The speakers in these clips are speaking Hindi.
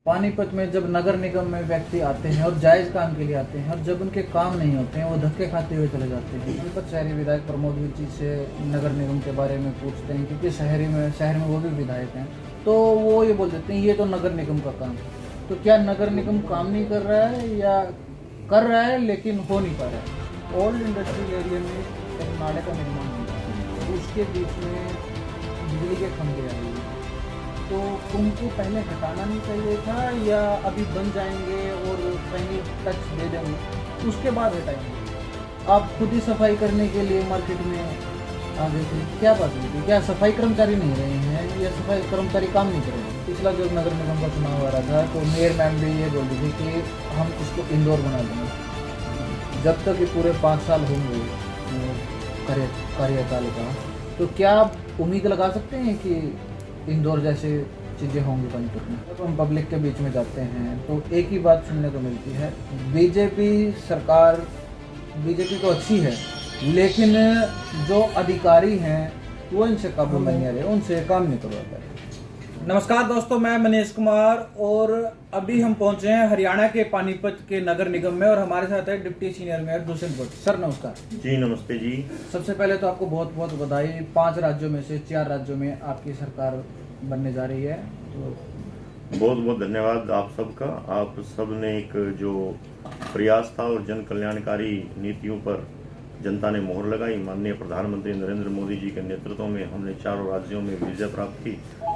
पानीपत में जब नगर निगम में व्यक्ति आते हैं और जायज़ काम के लिए आते हैं और जब उनके काम नहीं होते हैं वो धक्के खाते हुए चले जाते हैं। पानीपत शहरी विधायक प्रमोद विजी से नगर निगम के बारे में पूछते हैं क्योंकि शहर में वो भी विधायक हैं, तो वो ये बोल देते हैं ये तो नगर निगम का काम है। तो क्या नगर निगम काम नहीं कर रहा है या कर रहा है लेकिन हो नहीं पा रहा है? ओल्ड इंडस्ट्रियल एरिया में एक नाले का निर्माण हुआ है, उसके बीच में बिजली के खंभे आ गए, तो उनको पहले हटाना नहीं चाहिए था या अभी बन जाएंगे और फाइनल टच दे देंगे उसके बाद हटाएंगे? आप खुद ही सफाई करने के लिए मार्केट में आ गए थे, क्या बात हुई थी? क्या सफाई कर्मचारी नहीं रहे हैं या सफाई कर्मचारी काम नहीं कर रहे हैं? पिछला जो नगर निगम का चुनाव आ रहा था तो मेयर मैम भी ये बोल रही थी कि हम इसको इंडोर बना देंगे जब तक ये पूरे 5 साल होंगे कार्यकाल का। तो क्या आप उम्मीद लगा सकते हैं कि इंदौर जैसे चीज़ें होंगी पानीपत में? जब हम पब्लिक के बीच में जाते हैं तो एक ही बात सुनने को मिलती है, बीजेपी सरकार बीजेपी तो अच्छी है लेकिन जो अधिकारी हैं वो इनसे काबू में नहीं आ रहे, उनसे काम नहीं करवाता है। नमस्कार दोस्तों, मैं मनीष कुमार और अभी हम पहुंचे हैं हरियाणा के पानीपत के नगर निगम में और हमारे साथ है deputy senior mayor Dushyant Bhatt. Sir नमस्कार। जी नमस्ते जी। सबसे पहले तो आपको बहुत बहुत बधाई, 5 राज्यों में से 4 राज्यों में आपकी सरकार बनने जा रही है, तो बहुत बहुत धन्यवाद आप सबका। आप सब ने एक जो प्रयास था और जन कल्याणकारी नीतियों पर जनता ने मोहर लगाई, माननीय प्रधानमंत्री नरेंद्र मोदी जी के नेतृत्व में हमने 4 राज्यों में विजय प्राप्त की।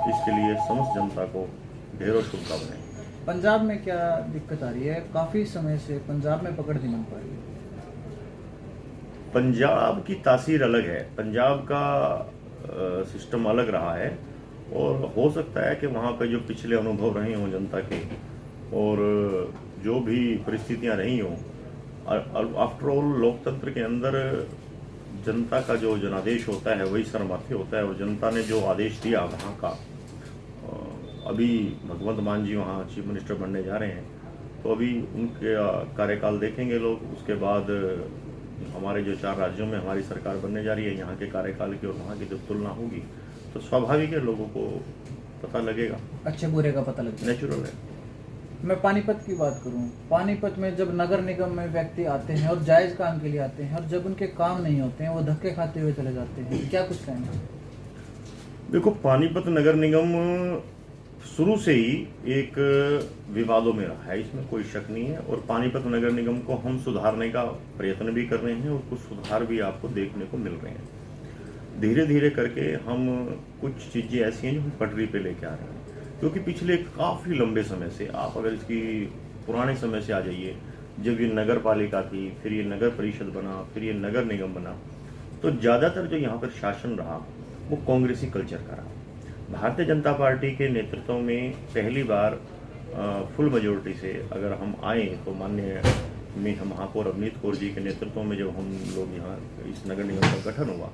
इसके लिए समस्त जनता को ढेरों शुभकामनाएं। पंजाब में क्या दिक्कत आ रही है? काफी समय से पंजाब में पकड़ नहीं बन पा रही है। पंजाब की तासीर अलग है, पंजाब का सिस्टम अलग रहा है और हो सकता है कि वहाँ पे जो पिछले अनुभव रहे हों जनता के और जो भी परिस्थितियाँ रही हों, आफ्टर ऑल लोकतंत्र के अंदर जनता का जो जनादेश होता है वही सर्वमान्य होता है और जनता ने जो आदेश दिया वहाँ का, अभी भगवंत मान जी वहाँ चीफ मिनिस्टर बनने जा रहे हैं, तो अभी उनके कार्यकाल देखेंगे लोग। उसके बाद हमारे जो 4 राज्यों में हमारी सरकार बनने जा रही है, यहाँ के कार्यकाल की और वहाँ की जब तुलना होगी तो स्वाभाविक है लोगों को पता लगेगा, अच्छे बुरे का पता लगेगा, नेचुरल है। मैं पानीपत की बात करूं, पानीपत में जब नगर निगम में व्यक्ति आते हैं और जायज काम के लिए आते हैं और जब उनके काम नहीं होते हैं वो धक्के खाते हुए चले जाते हैं, क्या कुछ कहेंगे? देखो, पानीपत नगर निगम शुरू से ही एक विवादों में रहा है, इसमें कोई शक नहीं है और पानीपत नगर निगम को हम सुधारने का प्रयत्न भी कर रहे हैं और कुछ सुधार भी आपको देखने को मिल रहे हैं। धीरे धीरे करके हम कुछ चीज़ें ऐसी हैं जो हम पटरी पे लेके आ रहे हैं, क्योंकि पिछले काफ़ी लंबे समय से, आप अगर इसकी पुराने समय से आ जाइए, जब ये नगर पालिका थी, फिर ये नगर परिषद बना, फिर ये नगर निगम बना, तो ज़्यादातर जो यहाँ पर शासन रहा वो कांग्रेसी कल्चर का रहा। भारतीय जनता पार्टी के नेतृत्व में पहली बार फुल मेजोरिटी से अगर हम आए तो माननीय महापौर अवनीत कौर जी के नेतृत्व में जब हम लोग यहाँ इस नगर निगम का गठन हुआ,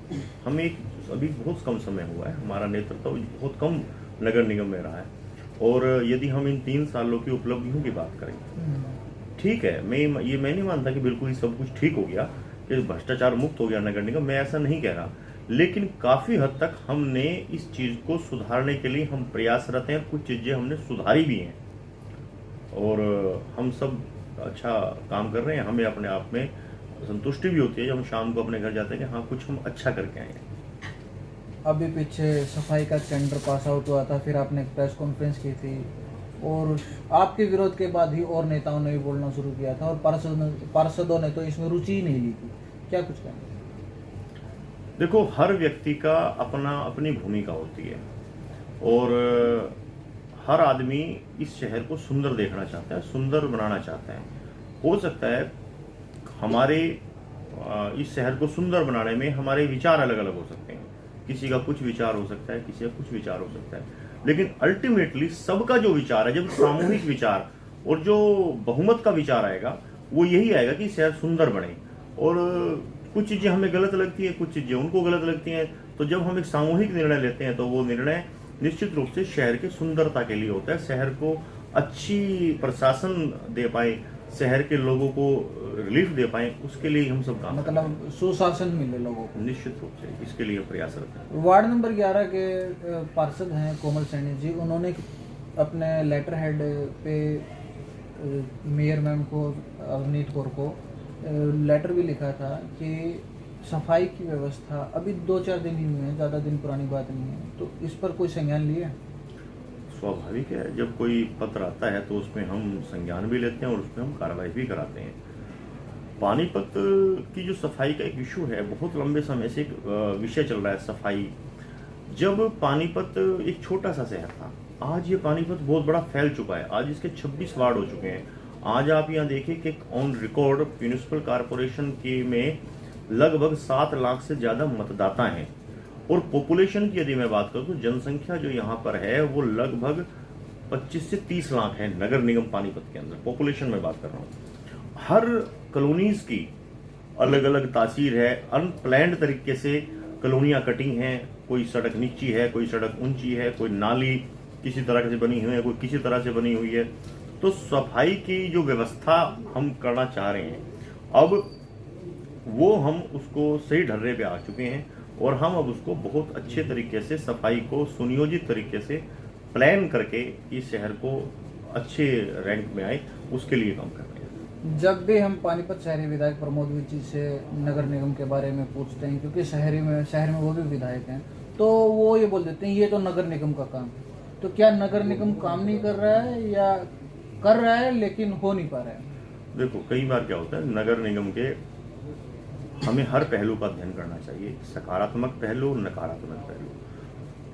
हमें अभी बहुत कम समय हुआ है, हमारा नेतृत्व बहुत कम नगर निगम में रहा है और यदि हम इन 3 सालों की उपलब्धियों की बात करें, ठीक है, मैं नहीं मानता कि बिल्कुल ही सब कुछ ठीक हो गया, कि भ्रष्टाचार मुक्त हो गया नगर निगम, मैं ऐसा नहीं कह रहा, लेकिन काफ़ी हद तक हमने इस चीज़ को सुधारने के लिए हम प्रयासरत हैं, कुछ चीज़ें हमने सुधारी भी हैं और हम सब अच्छा काम कर रहे हैं। हमें अपने आप में संतुष्टि भी होती है जब हम शाम को अपने घर जाते हैं कि हाँ कुछ हम अच्छा करके आए हैं। अभी पीछे सफाई का टेंडर पास आउट हुआ था, फिर आपने एक प्रेस कॉन्फ्रेंस की थी और आपके विरोध के बाद ही और नेताओं ने भी बोलना शुरू किया था और पार्षदों ने तो इसमें रुचि ही नहीं ली थी, क्या कुछ कहेंगे? देखो, हर व्यक्ति का अपनी भूमिका होती है और हर आदमी इस शहर को सुंदर देखना चाहता है, सुंदर बनाना चाहता है। हो सकता है हमारे इस शहर को सुंदर बनाने में हमारे विचार अलग अलग हो सकते हैं, किसी का कुछ विचार हो सकता है, किसी का कुछ विचार हो सकता है, लेकिन अल्टीमेटली सबका जो विचार है, जब सामूहिक विचार और जो बहुमत का विचार आएगा वो यही आएगा कि शहर सुंदर बने। और कुछ चीज़ें हमें गलत लगती है, कुछ चीज़ें उनको गलत लगती हैं, तो जब हम एक सामूहिक निर्णय लेते हैं तो वो निर्णय निश्चित रूप से शहर की सुंदरता के लिए होता है, शहर को अच्छी प्रशासन दे पाए, शहर के लोगों को रिलीफ दे पाए, उसके लिए हम सब काम, मतलब सुशासन मिले लोगों को, निश्चित रूप से इसके लिए प्रयासरत है। वार्ड नंबर 11 के पार्षद हैं कोमल सैनी जी, उन्होंने अपने लेटर हेड पे मेयर मैम को, अवनीत कौर को लेटर भी लिखा था कि सफाई की व्यवस्था अभी 2-4 दिन ही हुए हैं, ज़्यादा दिन पुरानी बात नहीं है, तो इस पर कोई संज्ञान लिए? स्वाभाविक है, जब कोई पत्र आता है तो उसमें हम संज्ञान भी लेते हैं और उसमें हम कार्रवाई भी कराते हैं। पानीपत की जो सफाई का एक इशू है, बहुत लंबे समय से एक विषय चल रहा है सफाई। जब पानीपत एक छोटा सा शहर था, आज ये पानीपत बहुत बड़ा फैल चुका है। आज इसके 26 वार्ड हो चुके हैं। आज आप यहाँ देखिए कि ऑन रिकॉर्ड म्यूनिसिपल कॉरपोरेशन के में लगभग 7 लाख से ज्यादा मतदाता हैं। और पॉपुलेशन की यदि मैं बात करूं तो जनसंख्या जो यहाँ पर है वो लगभग 25 से 30 लाख है नगर निगम पानीपत के अंदर। पॉपुलेशन में बात कर रहा हूँ। हर कॉलोनीज की अलग अलग तासीर है। अनप्लैंड तरीके से कॉलोनियां कटिंग हैं। कोई सड़क नीची है, कोई सड़क ऊंची है, कोई नाली किसी तरह से बनी हुई है, कोई किसी तरह से बनी हुई है। तो सफाई की जो व्यवस्था हम करना चाह रहे हैं, अब वो हम उसको सही ढर्रे पे आ चुके हैं और हम अब उसको बहुत अच्छे तरीके से सफाई को सुनियोजित तरीके से प्लान करके इस शहर को अच्छे रैंक में आए, उसके लिए काम कर रहे हैं। जब भी हम पानीपत शहरी विधायक प्रमोद विजी से नगर निगम के बारे में पूछते हैं, क्योंकि शहर में वो भी विधायक हैं, तो वो ये बोल देते हैं ये तो नगर निगम का काम है। तो क्या नगर निगम काम नहीं कर रहा है या कर रहा है लेकिन हो नहीं पा रहा है? देखो, कई बार क्या होता है, नगर निगम के हमें हर पहलू का अध्ययन करना चाहिए, सकारात्मक पहलू, नकारात्मक पहलू।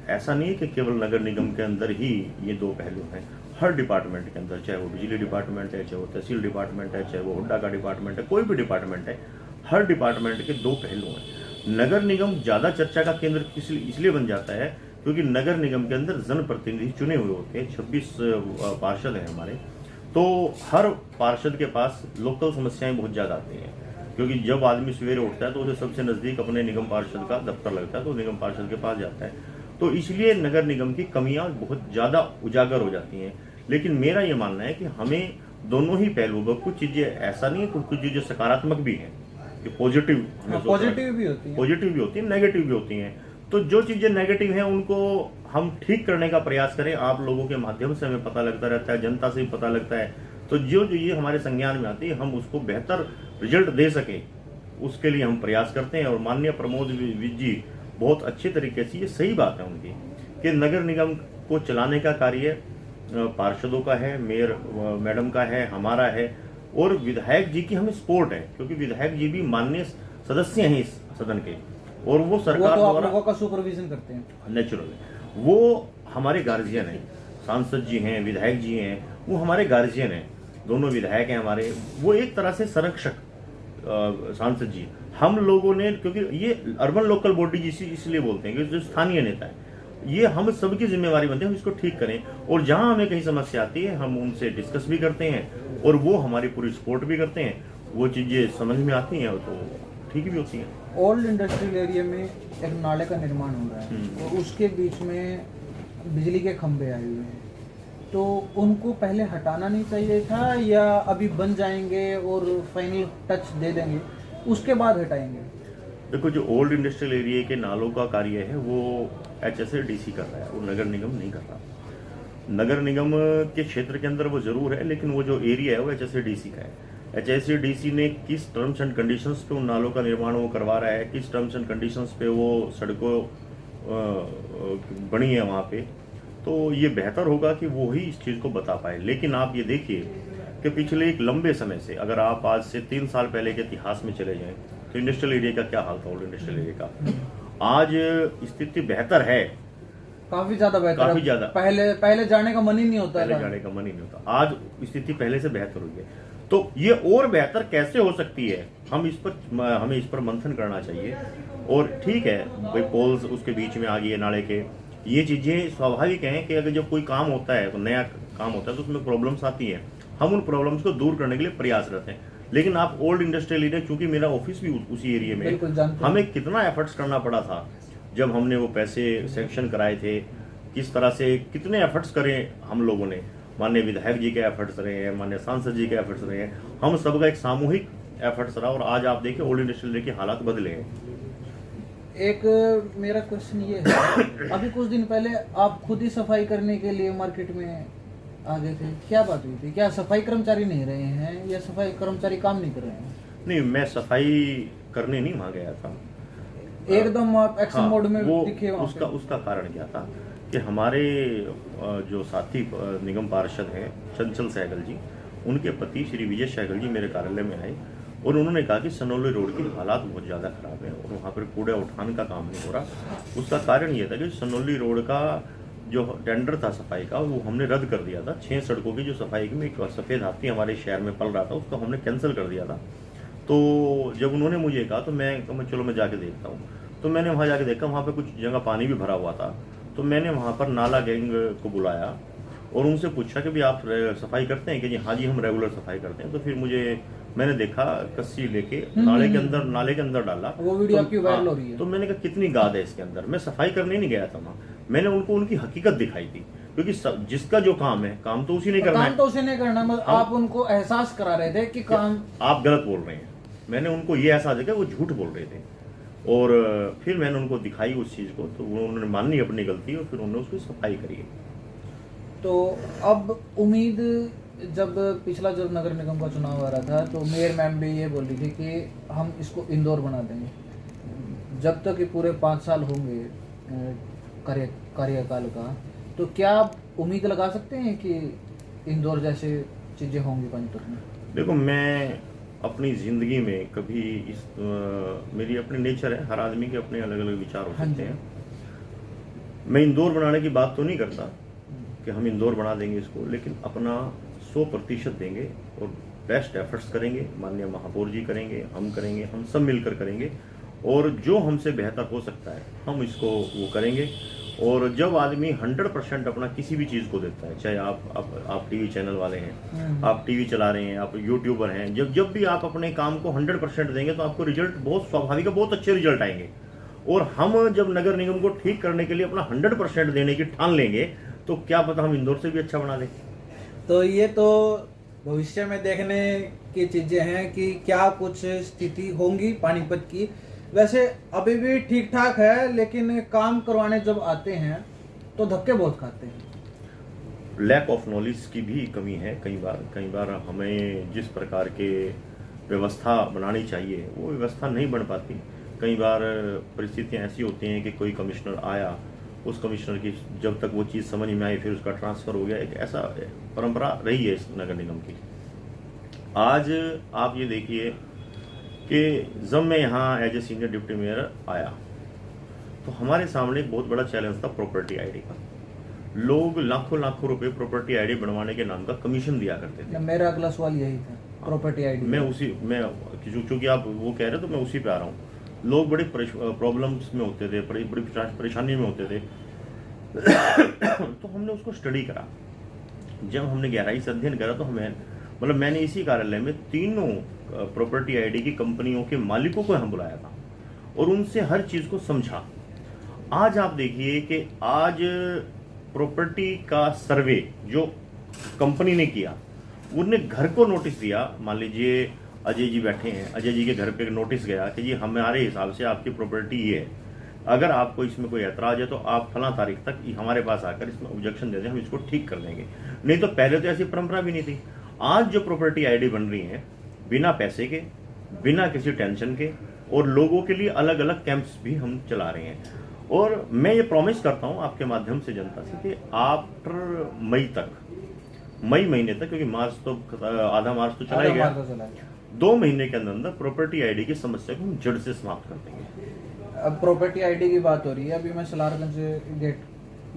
ऐसा नहीं है कि केवल नगर निगम के अंदर ही ये 2 पहलू हैं। हर डिपार्टमेंट के अंदर, चाहे वो बिजली डिपार्टमेंट है, चाहे वो तहसील डिपार्टमेंट है, चाहे वो हुड्डा का डिपार्टमेंट है, कोई भी डिपार्टमेंट है, हर डिपार्टमेंट के 2 पहलू हैं। नगर निगम ज्यादा चर्चा का केंद्र इसलिए बन जाता है क्योंकि नगर निगम के अंदर जनप्रतिनिधि चुने हुए होते हैं। 26 पार्षद हैं हमारे, तो हर पार्षद के पास लोकल समस्याएं बहुत ज्यादा आती हैं। क्योंकि जब आदमी सवेरे उठता है तो उसे सबसे नजदीक अपने निगम पार्षद का दफ्तर लगता है, तो निगम पार्षद के पास जाता है। तो इसलिए नगर निगम की कमियां बहुत ज्यादा उजागर हो जाती हैं। लेकिन मेरा ये मानना है कि हमें दोनों ही पहलू, कुछ चीजें ऐसा नहीं है, कुछ चीजें सकारात्मक भी हैं कि पॉजिटिव भी होती है, नेगेटिव भी होती हैं। तो जो चीजें नेगेटिव हैं उनको हम ठीक करने का प्रयास करें। आप लोगों के माध्यम से हमें पता लगता रहता है, जनता से भी पता लगता है। तो जो ये हमारे संज्ञान में आती है, हम उसको बेहतर रिजल्ट दे सके, उसके लिए हम प्रयास करते हैं। और माननीय प्रमोद विज जी बहुत अच्छे तरीके से, ये सही बात है उनकी, कि नगर निगम को चलाने का कार्य पार्षदों का है, मेयर मैडम का है, हमारा है, और विधायक जी की हमें सपोर्ट है, क्योंकि विधायक जी भी माननीय सदस्य हैं इस सदन के, और वो सरकार द्वारा लोगों का सुपरविजन करते हैं। नेचुरल, वो हमारे गार्जियन हैं। सांसद जी हैं, विधायक जी हैं, वो हमारे गार्जियन हैं। दोनों विधायक हैं हमारे, वो एक तरह से संरक्षक सांसद जी। हम लोगों ने, क्योंकि ये अर्बन लोकल बॉडी इसलिए बोलते हैं कि जो स्थानीय नेता है, ये हम सबकी जिम्मेवारी बनती है हम इसको ठीक करें। और जहां हमें कहीं समस्या आती है हम उनसे डिस्कस भी करते हैं और वो हमारी पूरी सपोर्ट भी करते हैं। वो चीजें समझ में आती हैं तो ठीक भी होती हैं। ओल्ड इंडस्ट्रियल एरिया में एक नाले का निर्माण हो रहा है और उसके बीच में बिजली के खंभे आए हुए हैं, तो उनको पहले हटाना नहीं चाहिए था या अभी बन जाएंगे और फाइनल टच दे देंगे उसके बाद हटाएंगे? देखो, जो ओल्ड इंडस्ट्रियल एरिया के नालों का कार्य है वो HSADC कर रहा है, वो नगर निगम नहीं कर रहा। नगर निगम के क्षेत्र के अंदर वो जरूर है, लेकिन वो जो एरिया है वो HSADC का है। HSADC ने किस टर्म्स एंड कंडीशंस पे उन नालों का निर्माण वो करवा रहा है, किस टर्म्स एंड कंडीशंस पे वो सड़कों बनी है वहाँ पे, तो ये बेहतर होगा कि वो ही इस चीज़ को बता पाए। लेकिन आप ये देखिए कि पिछले एक लंबे समय से, अगर आप आज से 3 साल पहले के इतिहास में चले जाएं तो इंडस्ट्रियल एरिया का क्या हाल था, ओल्ड इंडस्ट्रियल एरिया का। आज स्थिति बेहतर है, काफी ज्यादा बेहतर, काफी ज्यादा। पहले जाने का मन ही नहीं होता, जाने का मन ही नहीं होता। आज स्थिति पहले से बेहतर हुई है। तो ये और बेहतर कैसे हो सकती है, हमें इस पर मंथन करना चाहिए। और ठीक है भाई, पोल्स उसके बीच में आ गई है नाले के, ये चीजें स्वाभाविक हैं कि अगर जब कोई काम होता है, तो नया काम होता है तो उसमें प्रॉब्लम्स आती हैं। हम उन प्रॉब्लम्स को दूर करने के लिए प्रयासरत हैं। लेकिन आप ओल्ड इंडस्ट्रियल एरिया, चूंकि मेरा ऑफिस भी उसी एरिया में, हमें कितना एफर्ट्स करना पड़ा था जब हमने वो पैसे सैंक्शन कराए थे, किस तरह से कितने एफर्ट्स करें हम लोगों ने। माननीय विधायक जी के एफर्ट्स रहे हैं, माननीय सांसद जी के एफर्ट्स रहे हैं, हम सबका एक सामूहिक एफर्ट्स रहा, और आज आप देखिए ओल्ड इंडस्ट्रियल एरिया के हालात बदले हैं। एक मेरा क्वेश्चन ये है, अभी कुछ दिन पहले आप खुद ही सफाई करने के लिए मार्केट में आ गए थे, क्या बात हुई थी? क्या सफाई कर्मचारी नहीं रहे हैं या सफाई कर्मचारी काम नहीं कर रहे हैं? नहीं, मैं सफाई करने नहीं वहाँ गया था। एकदम आप एक्शन मोड में वो दिखे वहाँ पे। उसका कारण क्या था कि हमारे जो साथी निगम पार्षद हैं चंचल सहगल जी, उनके पति श्री विजय सहगल जी मेरे कार्यालय में आए और उन्होंने कहा कि सनौली रोड की हालात बहुत ज़्यादा खराब है और वहाँ पर कूड़ा उठान का काम नहीं हो रहा। उसका कारण ये था कि सनौली रोड का जो टेंडर था सफाई का वो हमने रद्द कर दिया था। 6 सड़कों की जो सफाई की में एक सफ़ेद हाथी हमारे शहर में पल रहा था, उसको हमने कैंसिल कर दिया था। तो जब उन्होंने मुझे कहा तो मैं चलो मैं जाके देखता हूँ। तो मैंने वहाँ जाके देखा, वहाँ पे कुछ जगह पानी भी भरा हुआ था। तो मैंने वहाँ पर नाला गैंग को बुलाया और उनसे पूछा कि भाई आप सफाई करते हैं कि जी हाँ जी हम रेगुलर सफाई करते हैं। तो फिर मैंने देखा कस्सी लेके नाले के अंदर डाला। वो वीडियो आपकी वायरल हो रही है। तो मैंने कहा कितनी गाद है इसके अंदर। मैं सफाई करने नहीं गया था वहाँ, मैंने उनको उनकी हकीकत दिखाई थी, क्योंकि जिसका जो काम है काम तो उसी ने करना है। काम तो उसी ने करना, मतलब आप उनको एहसास करा रहे थे कि काम आप गलत बोल रहे हैं। मैंने उनको ये एहसास दिया वो झूठ बोल रहे थे और फिर मैंने उनको दिखाई उस चीज़ को, तो उन्होंने मानी अपनी गलती और फिर उन्होंने उसकी सफाई करी। तो अब उम्मीद, जब पिछला जब नगर निगम का चुनाव आ रहा था तो मेयर मैम भी ये बोल रही थी कि हम इसको इंदौर बना देंगे। जब तक ये पूरे 5 साल होंगे कार्यकाल का, तो क्या आप उम्मीद लगा सकते हैं कि इंदौर जैसे चीज़ें होंगी पानीपत में? देखो, मैं अपनी ज़िंदगी में कभी मेरी अपनी नेचर है, हर आदमी के अपने अलग अलग विचार हो सकते हैं। मैं इंदौर बनाने की बात तो नहीं करता कि हम इंदौर बना देंगे इसको, लेकिन अपना 100% देंगे और बेस्ट एफर्ट्स करेंगे। माननीय महापौर जी करेंगे, हम करेंगे, हम सब मिलकर करेंगे और जो हमसे बेहतर हो सकता है हम इसको वो करेंगे। और जब आदमी 100% अपना किसी भी चीज़ को देता है, चाहे आप टीवी चैनल वाले हैं, आप टीवी चला रहे हैं, आप यूट्यूबर हैं, जब भी आप अपने काम को 100% देंगे तो आपको रिजल्ट बहुत स्वाभाविक है, बहुत अच्छे रिजल्ट आएंगे। और हम जब नगर निगम को ठीक करने के लिए अपना 100% देने की ठान लेंगे तो क्या पता हम इंदौर से भी अच्छा बना दें। तो ये तो भविष्य में देखने की चीजें हैं कि क्या कुछ स्थिति होंगी पानीपत की। वैसे अभी भी ठीक ठाक है, लेकिन काम करवाने जब आते हैं तो धक्के बहुत खाते हैं। लैक ऑफ नॉलेज की भी कमी है। कई बार हमें जिस प्रकार के व्यवस्था बनानी चाहिए वो व्यवस्था नहीं बन पाती। कई बार परिस्थितियां ऐसी होती हैं कि कोई कमिश्नर आया, उस कमिश्नर की जब तक वो चीज़ समझ में आई फिर उसका ट्रांसफ़र हो गया। एक ऐसा परंपरा रही है इस नगर निगम की। आज आप ये देखिए कि जब मैं यहाँ as a senior deputy mayor आया तो हमारे सामने एक बहुत बड़ा चैलेंज था प्रॉपर्टी आईडी का। लोग लाखों रुपए प्रॉपर्टी आईडी बनवाने के नाम का कमीशन दिया करते थे। मेरा अगला सवाल यही था, प्रॉपर्टी आईडी। मैं क्योंकि आप वो कह रहे हो तो मैं उसी पे आ रहा हूँ। लोग बड़े प्रॉब्लम्स में होते थे, बड़ी परेशानी में होते थे। तो हमने उसको स्टडी करा। जब हमने गहराई से अध्ययन करा तो मैंने इसी कार्यालय में 3 प्रॉपर्टी आईडी की कंपनियों के मालिकों को हम बुलाया था और उनसे हर चीज़ को समझा। आज आप देखिए कि आज प्रॉपर्टी का सर्वे जो कंपनी ने किया, उनने घर को नोटिस दिया। मान लीजिए अजय जी बैठे हैं, अजय जी के घर पे नोटिस गया कि जी हमारे हिसाब से आपकी प्रॉपर्टी ये है, अगर आपको इसमें कोई ऐतराज है तो आप फला तारीख तक हमारे पास आकर इसमें ऑब्जेक्शन दे दें, हम इसको ठीक कर देंगे। नहीं तो पहले तो ऐसी परंपरा भी नहीं थी। आज जो प्रॉपर्टी आईडी बन रही है बिना पैसे के, बिना किसी टेंशन के, और लोगों के लिए अलग अलग कैंप्स भी हम चला रहे हैं। और मैं ये प्रॉमिस करता हूँ आपके माध्यम से जनता से कि आफ्टर मई महीने तक, क्योंकि मार्च तो आधा मार्च तो चला ही गया, 2 महीने के अंदर प्रॉपर्टी आईडी की समस्या को हम जड़ से समाप्त कर देंगे। अब प्रॉपर्टी आईडी की बात हो रही है, अभी मैं सलारगंज गेट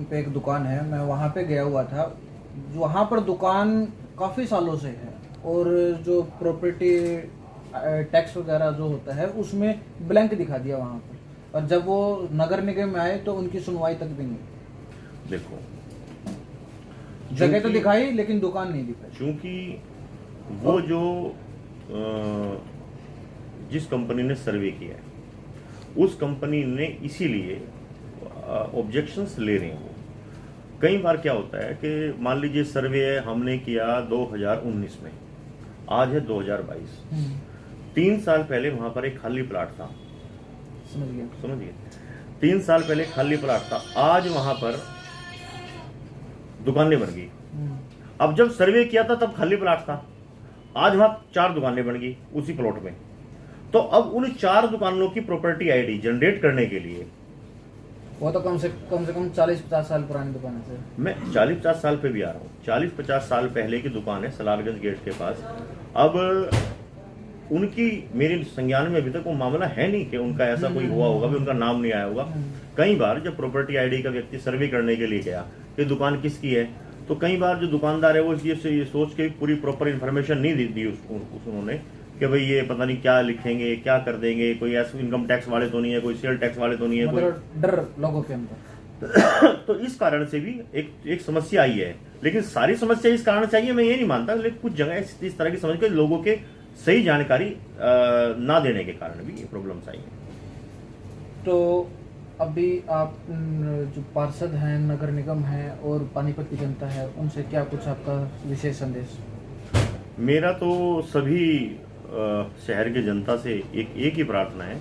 पे एक दुकान है, मैं वहाँ पे गया हुआ था। वहाँ पर दुकान काफ़ी सालों से है और जो प्रॉपर्टी टैक्स वगैरह जो होता है उसमें ब्लैंक दिखा दिया वहाँ पर, और जब वो नगर निगम में आए तो उनकी सुनवाई तक भी नहीं। देखो, जगह तो दिखाई लेकिन दुकान नहीं दिखाई। क्योंकि वो जो जिस कंपनी ने सर्वे किया है उस कंपनी ने इसीलिए ऑब्जेक्शंस ले रहे हैं। वो कई बार क्या होता है कि मान लीजिए सर्वे हमने किया 2019 में, आज है 2022। 3 साल पहले वहां पर एक खाली प्लाट था, समझ गया। समझिए, 3 साल पहले खाली प्लाट था, आज वहां पर दुकानें बन गई। अब जब सर्वे किया था तब खाली प्लाट था, आज वहां 4 दुकानें बन गई उसी प्लॉट में। तो अब उन 4 दुकानों की प्रॉपर्टी आईडी जनरेट करने के लिए, वो तो कम से कम 40-50 साल पुरानी दुकान है सर। मैं 40-50 साल पे भी आ रहा हूँ, 40-50 साल पहले की दुकान है सलारगंज गेट के पास। अब उनकी मेरे संज्ञान में अभी तक वो मामला है नहीं कि उनका ऐसा कोई हुआ होगा भी उनका नाम नहीं आया होगा। कई बार जब प्रॉपर्टी आईडी का व्यक्ति सर्वे करने के लिए गया कि दुकान किसकी है, तो कई बार जो दुकानदार है वो ये सोच के पूरी प्रॉपर इन्फॉर्मेशन नहीं दी उन्होंने कि भाई ये पता नहीं क्या लिखेंगे, क्या कर देंगे, कोई ऐसे इनकम टैक्स वाले तो नहीं है, कोई सेल टैक्स वाले तो नहीं है, मतलब डर लोगों के अंदर। तो इस कारण से भी एक समस्या आई है। लेकिन सारी समस्या इस कारण से आई है मैं ये नहीं मानता, लेकिन कुछ जगह इस तरह की समझ के लोगों के सही जानकारी ना देने के कारण भी ये प्रॉब्लम्स आई हैं। तो अभी आप जो पार्षद हैं, नगर निगम है और पानीपत की जनता है, उनसे क्या कुछ आपका विशेष संदेश? मेरा तो सभी शहर की जनता से एक ही प्रार्थना है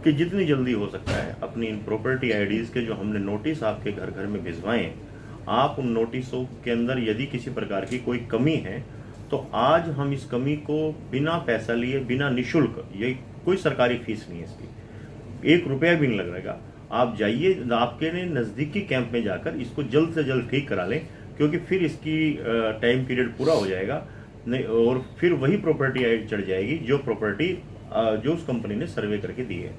कि जितनी जल्दी हो सकता है अपनी इन प्रॉपर्टी आईडीज के जो हमने नोटिस आपके घर घर में भिजवाए, आप उन नोटिसों के अंदर यदि किसी प्रकार की कोई कमी है तो आज हम इस कमी को बिना पैसा लिए, बिना निशुल्क, ये कोई सरकारी फीस नहीं है इसकी, 1 रुपया भी नहीं लगेगा, आप जाइए आपके नज़दीकी कैंप में जाकर इसको जल्द से जल्द ठीक करा लें, क्योंकि फिर इसकी टाइम पीरियड पूरा हो जाएगा नहीं, और फिर वही प्रॉपर्टी आईडी चढ़ जाएगी जो प्रॉपर्टी जो उस कंपनी ने सर्वे करके दी है।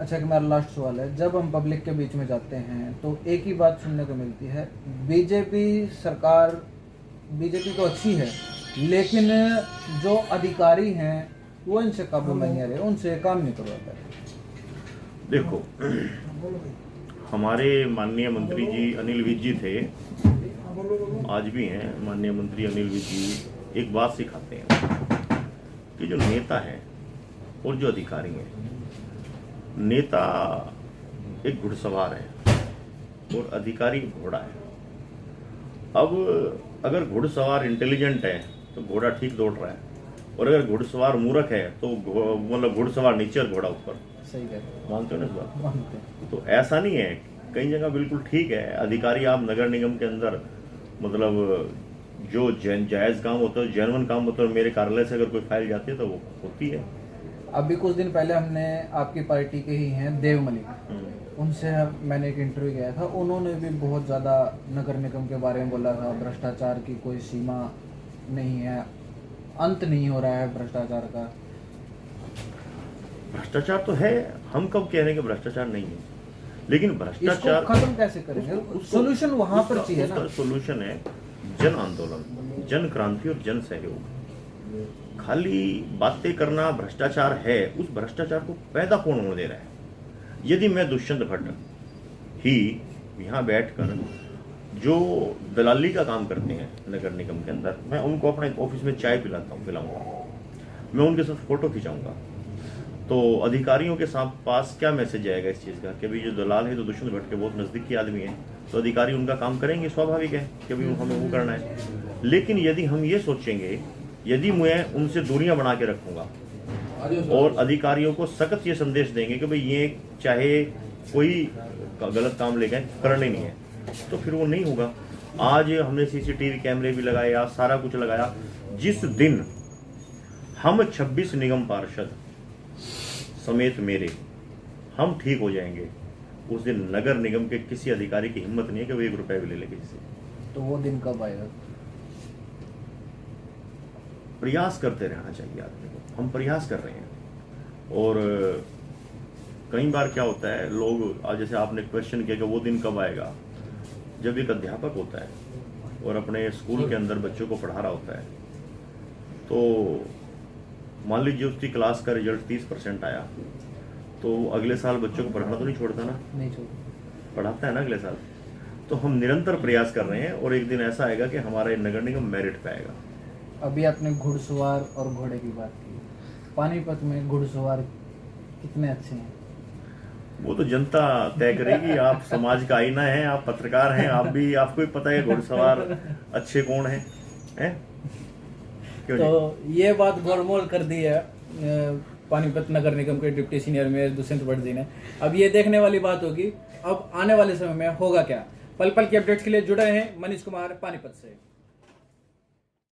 अच्छा, कि मेरा लास्ट सवाल है, जब हम पब्लिक के बीच में जाते हैं तो एक ही बात सुनने को मिलती है, बीजेपी सरकार, बीजेपी तो अच्छी है लेकिन जो अधिकारी हैं वो इनसे काबू में नहीं आ रहे, उनसे काम नहीं करवाता है। देखो, हमारे माननीय मंत्री जी अनिल विज जी थे, आज भी हैं माननीय मंत्री अनिल विज जी, एक बात सिखाते हैं कि जो नेता है और जो अधिकारी हैं, नेता एक घुड़सवार है और अधिकारी घोड़ा है। अब अगर घुड़सवार इंटेलिजेंट है तो घोड़ा ठीक दौड़ रहा है, और अगर घुड़सवार मूर्ख है तो मतलब घुड़सवार नीचे और घोड़ा ऊपर। सही कह रहे हैं। मानते हो ना इस बात? मानते हैं। तो ऐसा नहीं है, कई जगह बिल्कुल ठीक है, अधिकारी आप नगर निगम के अंदर मतलब जो जायज़ काम होता है, जेन्युइन काम होता है, मेरे कार्यालय से अगर कोई फाइल जाती है तो वो होती है। अभी कुछ दिन पहले हमने आपकी पार्टी के ही हैं देव मलिक, उनसे मैंने एक इंटरव्यू किया था, उन्होंने भी बहुत ज़्यादा नगर निगम के बारे में बोला था, भ्रष्टाचार की कोई सीमा नहीं है, अंत नहीं हो रहा है भ्रष्टाचार का। भ्रष्टाचार तो है, हम कब कह रहे हैं कि भ्रष्टाचार नहीं है, लेकिन भ्रष्टाचार इसको खत्म कैसे करेंगे? सोल्यूशन वहां पर चाहिए ना। सोल्यूशन है जन आंदोलन, जन क्रांति और जन सहयोग। खाली बातें करना भ्रष्टाचार है, उस भ्रष्टाचार को पैदा कौन होने दे रहा है? यदि मैं दुष्यंत भट्ट ही यहाँ बैठकर जो दलाली का काम करते हैं नगर निगम के अंदर, मैं उनको अपने ऑफिस में चाय पिलाऊंगा, मैं उनके साथ फोटो खिंचाऊंगा, तो अधिकारियों के साथ पास क्या मैसेज आएगा इस चीज़ का कि भाई जो दलाल है तो दुष्यंत भट्ट के बहुत नज़दीकी आदमी है, तो अधिकारी उनका काम करेंगे, स्वाभाविक है कि भाई हमें वो करना है। लेकिन यदि हम ये सोचेंगे, यदि मैं उनसे दूरियां बना के रखूंगा और अधिकारियों को सख्त ये संदेश देंगे कि भाई ये चाहे कोई गलत काम लेके करने नहीं है, तो फिर वो नहीं होगा। आज हमने सीसीटीवी कैमरे भी लगाए, आज सारा कुछ लगाया। जिस दिन हम 26 निगम पार्षद समेत मेरे हम ठीक हो जाएंगे, उस दिन नगर निगम के किसी अधिकारी की हिम्मत नहीं है कि वो 1 रुपया भी ले ले किसी से। तो वो दिन कब आएगा? प्रयास करते रहना चाहिए आदमी को, हम प्रयास कर रहे हैं। और कई बार क्या होता है, लोग आज जैसे आपने क्वेश्चन किया कि वो दिन कब आएगा, जब एक अध्यापक होता है और अपने स्कूल के अंदर बच्चों को पढ़ा रहा होता है, तो मान लीजिए उसकी क्लास का रिजल्ट 30% आया, तो अगले साल बच्चों को पढ़ाना तो नहीं छोड़ता ना, नहीं छोड़ता, पढ़ाता है ना अगले साल। तो हम निरंतर प्रयास कर रहे हैं और एक दिन ऐसा आएगा कि हमारा ये नगर निगम मेरिट पे आएगा। अभी आपने घुड़सवार और घोड़े की बात की, पानीपत में घुड़सवार कितने अच्छे हैं? वो तो जनता तय करेगी। आप समाज का आईना है, आप पत्रकार हैं, आप भी, आपको भी पता है घुड़सवार अच्छे कौन हैं? क्यों तो ये बात गोलमोल कर दी है। पानीपत नगर निगम के deputy senior mayor Dushyant Bhatt ji ने। अब ये देखने वाली बात होगी अब आने वाले समय में होगा क्या। पल पल के अपडेट्स के लिए जुड़े हैं मनीष कुमार पानीपत से।